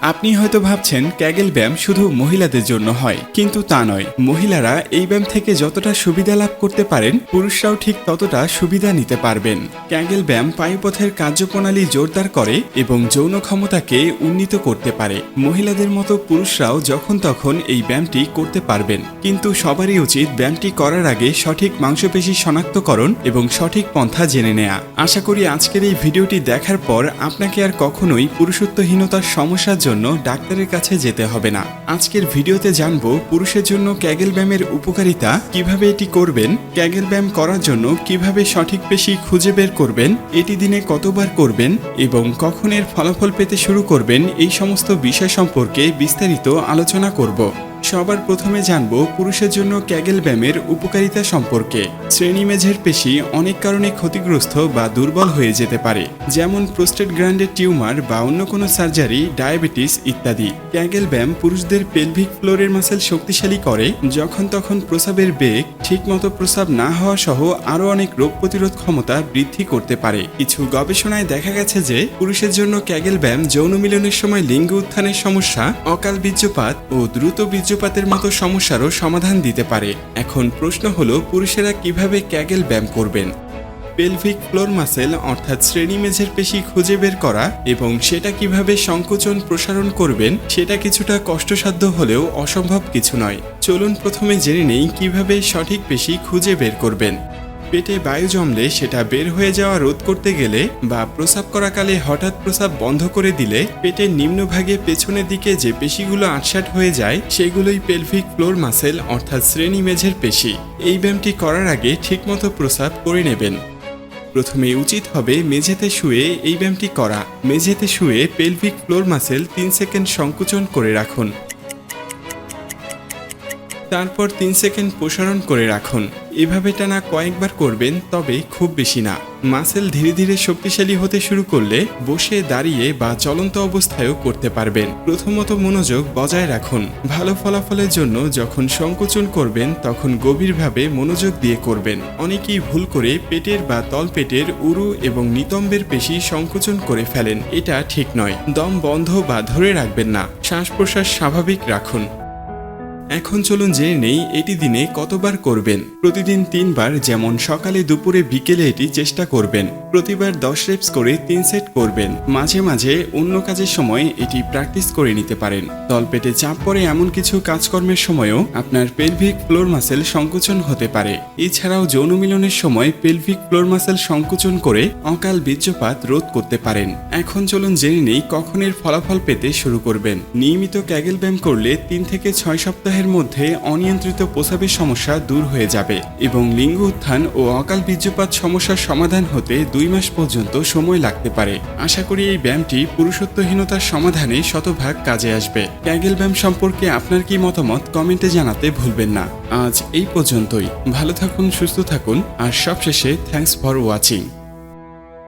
আপনি হয়তো ভাবছেন ক্যাগেল ব্যায়াম শুধু মহিলাদের জন্য হয়, কিন্তু তা নয়। মহিলারা এই ব্যায়াম থেকে যতটা সুবিধা লাভ করতে পারেন, পুরুষরাও ঠিক ততটা সুবিধা নিতে পারবেন। ক্যাগেল ব্যায়াম পায়ুপথের কার্যপ্রণালী জোরদার করে এবং যৌন ক্ষমতাকে উন্নীত করতে পারে। মহিলাদের মতো পুরুষরাও যখন তখন এই ব্যায়ামটি করতে পারবেন, কিন্তু সবারই উচিত ব্যায়ামটি করার আগে সঠিক মাংসপেশি শনাক্তকরণ এবং সঠিক পন্থা জেনে নেওয়া। আশা করি আজকের এই ভিডিওটি দেখার পর আপনাকে আর কখনোই পুরুষত্বহীনতার সমস্যার জন্য ডাক্তারের কাছে যেতে হবে না। আজকের ভিডিওতে জানবো পুরুষের জন্য ক্যাগেল ব্যায়ামের উপকারিতা, কিভাবে এটি করবেন, ক্যাগেল ব্যায়াম করার জন্য কিভাবে সঠিক পেশি খুঁজে বের করবেন, এটি দিনে কতবার করবেন এবং কখন এর ফলাফল পেতে শুরু করবেন, এই সমস্ত বিষয় সম্পর্কে বিস্তারিত আলোচনা করব। সবার প্রথমে জানব পুরুষের জন্য ক্যাগেল ব্যায়ামের উপকারিতা সম্পর্কে। শ্রেণীমেঝের পেশি অনেক কারণে ক্ষতিগ্রস্ত বা দুর্বল হয়ে যেতে পারে, যেমন প্রোস্টেট গ্ল্যান্ডের টিউমার বা অন্য কোনো সার্জারি, ডায়াবেটিস ইত্যাদি। ক্যাগেল ব্যায়াম পুরুষদের পেলভিক ফ্লোরের মাসেল শক্তিশালী করে, যখন তখন প্রস্রাবের বেগ, ঠিকমতো প্রস্রাব না হওয়া সহ আরও অনেক রোগ প্রতিরোধ ক্ষমতা বৃদ্ধি করতে পারে। কিছু গবেষণায় দেখা গেছে যে পুরুষের জন্য ক্যাগেল ব্যায়াম যৌন মিলনের সময় লিঙ্গ উত্থানের সমস্যা, অকাল বীর্যপাত ও দ্রুত বীর্যপাতের মতো সমস্যারও সমাধান দিতে পারে। এখন প্রশ্ন হলো, পুরুষেরা কিভাবে ক্যাগেল ব্যায়াম করবেন? পেলভিক ফ্লোর মাসেল অর্থাৎ শ্রেণীমেঝের পেশি খুঁজে বের করা এবং সেটা কিভাবে সংকোচন প্রসারণ করবেন, সেটা কিছুটা কষ্টসাধ্য হলেও অসম্ভব কিছু নয়। চলুন প্রথমে জেনে নেই কিভাবে সঠিক পেশি খুঁজে বের করবেন। পেটে বায়ু জমলে সেটা বের হয়ে যাওয়া রোধ করতে গেলে বা প্রস্রাব করাকালে হঠাৎ প্রস্রাব বন্ধ করে দিলে পেটের নিম্নভাগে পেছনের দিকে যে পেশিগুলো আটসাট হয়ে যায়, সেগুলোই পেলভিক ফ্লোর মাসেল অর্থাৎ শ্রেণীমেঝের পেশি। এই ব্যায়ামটি করার আগে ঠিকমতো প্রস্রাব করে নেবেন। প্রথমে উচিত হবে মেঝেতে শুয়ে এই ব্যায়ামটি করা। মেঝেতে শুয়ে পেলভিক ফ্লোর মাসেল 3 সেকেন্ড সংকুচন করে রাখুন, তারপর 3 সেকেন্ড প্রসারণ করে রাখুন। এভাবে টানা কয়েকবার করবেন, তবে খুব বেশি না। মাসেল ধীরে ধীরে শক্তিশালী হতে শুরু করলে বসে, দাঁড়িয়ে বা চলন্ত অবস্থায়ও করতে পারবেন। প্রথমত মনোযোগ বজায় রাখুন। ভালো ফলাফলের জন্য যখন সংকোচন করবেন তখন গভীরভাবে মনোযোগ দিয়ে করবেন। অনেকেই ভুল করে পেটের বা তলপেটের উরু এবং নিতম্বের পেশি সংকোচন করে ফেলেন। এটা ঠিক নয়। দম বন্ধ বা ধরে রাখবেন না, শ্বাস প্রশ্বাস স্বাভাবিক রাখুন। এখন চলুন জেনে নেই এটি দিনে কতবার করবেন। প্রতিদিন 3 বার, যেমন সকালে, দুপুরে, বিকেলে এটি চেষ্টা করবেন। প্রতিবার 10 রেপস করে 3 সেট করবেন। মাঝে মাঝে অন্য কাজের সময় এটি প্র্যাকটিস করে নিতে পারেন। তলপেটে চাপ পড়ে এমন কিছু কাজকর্মের সময়ও আপনার পেলভিক ফ্লোর মাসেল সংকোচন হতে পারে। এছাড়াও যৌন মিলনের সময় পেলভিক ফ্লোর মাসেল সংকোচন করে অকাল বীর্যপাত রোধ করতে পারেন। এখন চলুন জেনে নেই কখন এর ফলাফল পেতে শুরু করবেন। নিয়মিত ক্যাগেল ব্যায়াম করলে 3 থেকে 6 সপ্তাহের মধ্যে অনিয়ন্ত্রিত প্রস্রাবের সমস্যা দূর হয়ে যাবে এবং লিঙ্গ উত্থান ও অকাল বীর্যপাত সমস্যার সমাধান হতে 2 মাস পর্যন্ত সময় লাগতে পারে। আশা করি এই ব্যায়ামটি পুরুষত্বহীনতার সমাধানে শতভাগ কাজে আসবে। ক্যাগেল ব্যায়াম সম্পর্কে আপনার কি মতামত কমেন্টে জানাতে ভুলবেন না। আজ এই পর্যন্তই। ভালো থাকুন, সুস্থ থাকুন, আর সবশেষে থ্যাঙ্কস ফর ওয়াচিং।